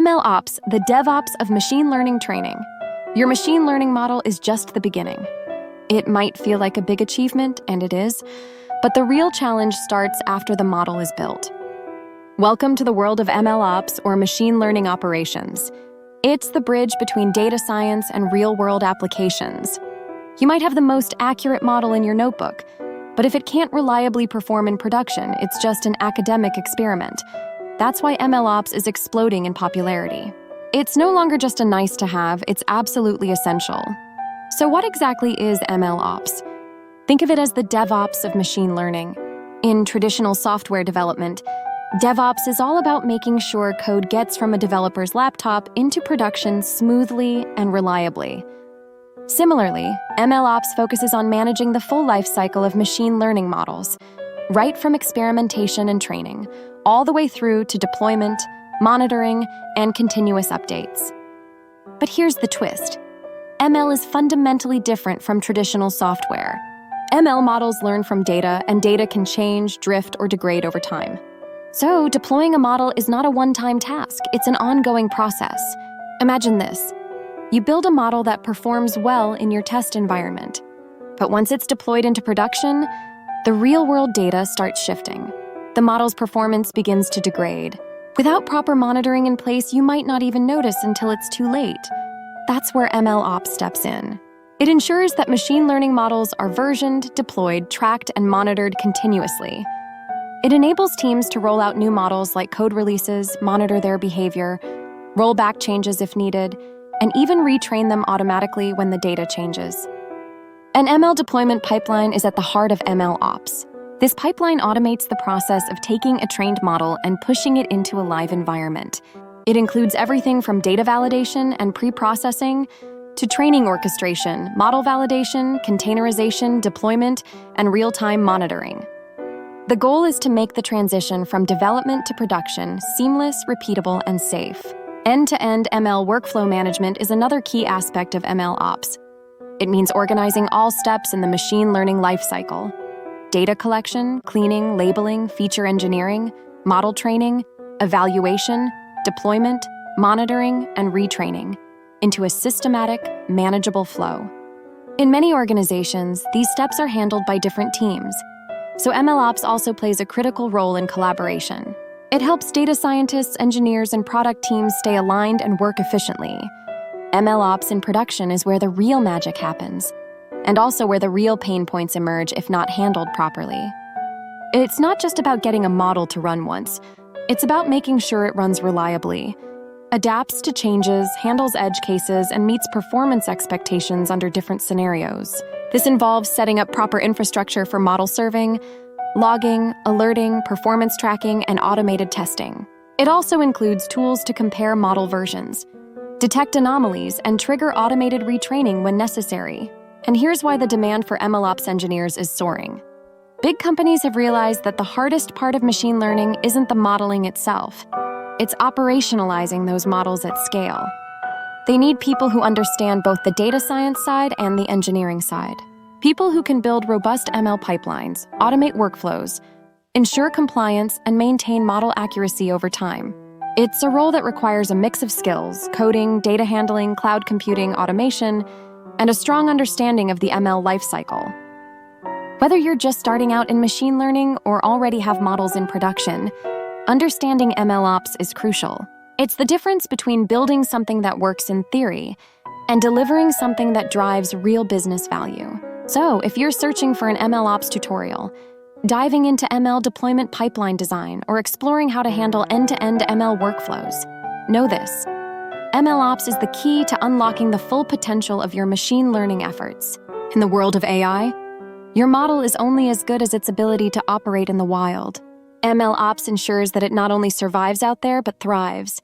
MLOps, the DevOps of machine learning training. Your machine learning model is just the beginning. It might feel like a big achievement, and it is, but the real challenge starts after the model is built. Welcome to the world of MLOps, or machine learning operations. It's the bridge between data science and real-world applications. You might have the most accurate model in your notebook, but if it can't reliably perform in production, it's just an academic experiment. That's why MLOps is exploding in popularity. It's no longer just a nice-to-have, it's absolutely essential. So what exactly is MLOps? Think of it as the DevOps of machine learning. In traditional software development, DevOps is all about making sure code gets from a developer's laptop into production smoothly and reliably. Similarly, MLOps focuses on managing the full life cycle of machine learning models, right from experimentation and training, all the way through to deployment, monitoring, and continuous updates. But here's the twist. ML is fundamentally different from traditional software. ML models learn from data, and data can change, drift, or degrade over time. So, deploying a model is not a one-time task, it's an ongoing process. Imagine this. You build a model that performs well in your test environment. But once it's deployed into production, the real-world data starts shifting. The model's performance begins to degrade. Without proper monitoring in place, you might not even notice until it's too late. That's where MLOps steps in. It ensures that machine learning models are versioned, deployed, tracked, and monitored continuously. It enables teams to roll out new models like code releases, monitor their behavior, roll back changes if needed, and even retrain them automatically when the data changes. An ML deployment pipeline is at the heart of MLOps. This pipeline automates the process of taking a trained model and pushing it into a live environment. It includes everything from data validation and pre-processing to training orchestration, model validation, containerization, deployment, and real-time monitoring. The goal is to make the transition from development to production seamless, repeatable, and safe. End-to-end ML workflow management is another key aspect of MLOps. It means organizing all steps in the machine learning lifecycle: data collection, cleaning, labeling, feature engineering, model training, evaluation, deployment, monitoring, and retraining into a systematic, manageable flow. In many organizations, these steps are handled by different teams, so MLOps also plays a critical role in collaboration. It helps data scientists, engineers, and product teams stay aligned and work efficiently. MLOps in production is where the real magic happens, and also where the real pain points emerge if not handled properly. It's not just about getting a model to run once. It's about making sure it runs reliably, adapts to changes, handles edge cases, and meets performance expectations under different scenarios. This involves setting up proper infrastructure for model serving, logging, alerting, performance tracking, and automated testing. It also includes tools to compare model versions, detect anomalies, and trigger automated retraining when necessary. And here's why the demand for MLOps engineers is soaring. Big companies have realized that the hardest part of machine learning isn't the modeling itself. It's operationalizing those models at scale. They need people who understand both the data science side and the engineering side. People who can build robust ML pipelines, automate workflows, ensure compliance, and maintain model accuracy over time. It's a role that requires a mix of skills: coding, data handling, cloud computing, automation, and a strong understanding of the ML lifecycle. Whether you're just starting out in machine learning or already have models in production, understanding MLOps is crucial. It's the difference between building something that works in theory and delivering something that drives real business value. So, if you're searching for an MLOps tutorial, diving into ML deployment pipeline design, or exploring how to handle end-to-end ML workflows, know this: MLOps is the key to unlocking the full potential of your machine learning efforts. In the world of AI, your model is only as good as its ability to operate in the wild. MLOps ensures that it not only survives out there, but thrives.